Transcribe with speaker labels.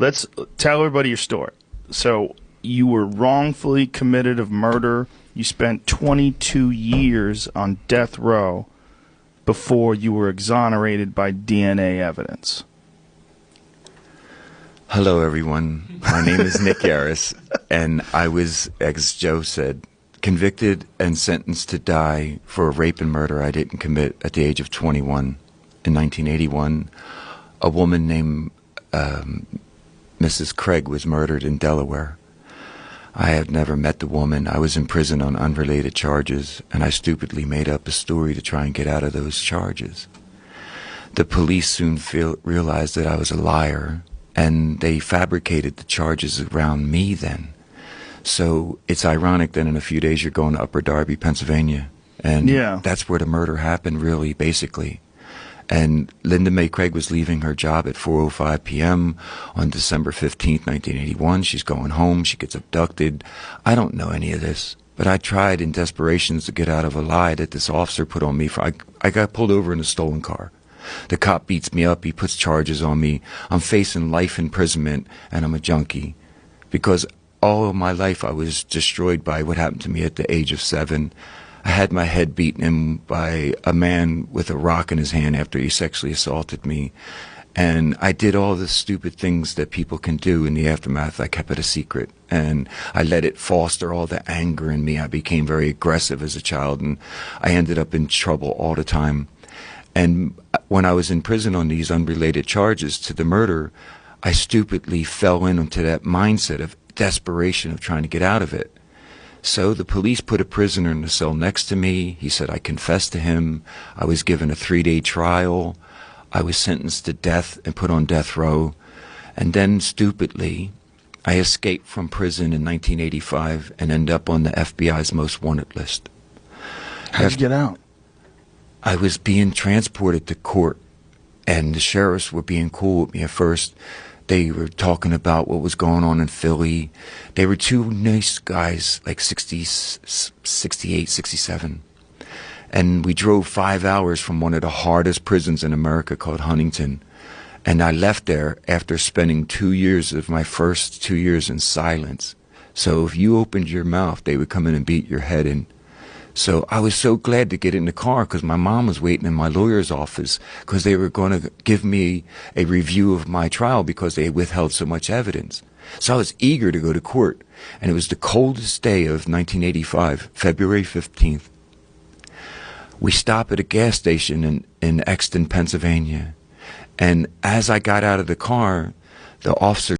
Speaker 1: Let's tell everybody your story. So you were wrongfully committed of murder. You spent 22 years on death row before you were exonerated by DNA evidence.
Speaker 2: Hello, everyone. My name is Nick Yarris, and I was, as Joe said, convicted and sentenced to die for a rape and murder I didn't commit at the age of 21. In 1981, a woman named Mrs. Craig was murdered in Delaware. I had never met the woman. I was in prison on unrelated charges, and I stupidly made up a story to try and get out of those charges. The police soon realized that I was a liar, and they fabricated the charges around me then. So it's ironic that in a few days you're going to Upper Darby, Pennsylvania. And that's where the murder happened, really, basically. And Linda Mae Craig was leaving her job at 4:05 p.m. on December 15th, 1981. She's going home. She gets abducted. I don't know any of this, but I tried in desperation to get out of a lie that this officer put on me. I got pulled over in a stolen car. The cop beats me up. He puts charges on me. I'm facing life imprisonment, and I'm a junkie. Because all of my life I was destroyed by what happened to me at the age of 7. I had my head beaten in by a man with a rock in his hand after he sexually assaulted me. And I did all the stupid things that people can do in the aftermath. I kept it a secret. And I let it foster all the anger in me. I became very aggressive as a child, and I ended up in trouble all the time. And when I was in prison on these unrelated charges to the murder, I stupidly fell into that mindset of desperation of trying to get out of it. So the police put a prisoner in the cell next to me. He said I confessed to him. I was given a 3-day trial. I was sentenced to death and put on death row. And then, stupidly, I escaped from prison in 1985 and ended up on the FBI's most wanted list.
Speaker 1: How'd you get out?
Speaker 2: I was being transported to court, and the sheriffs were being cool with me at first. They were talking about what was going on in Philly. They were two nice guys, like 68, 67. And we drove 5 hours from one of the hardest prisons in America called Huntington. And I left there after spending 2 years of my first 2 years in silence. So if you opened your mouth, they would come in and beat your head in. So I was so glad to get in the car because my mom was waiting in my lawyer's office because they were going to give me a review of my trial because they withheld so much evidence. So I was eager to go to court. And it was the coldest day of 1985, February 15th. We stopped at a gas station in Exton, Pennsylvania. And as I got out of the car, the officer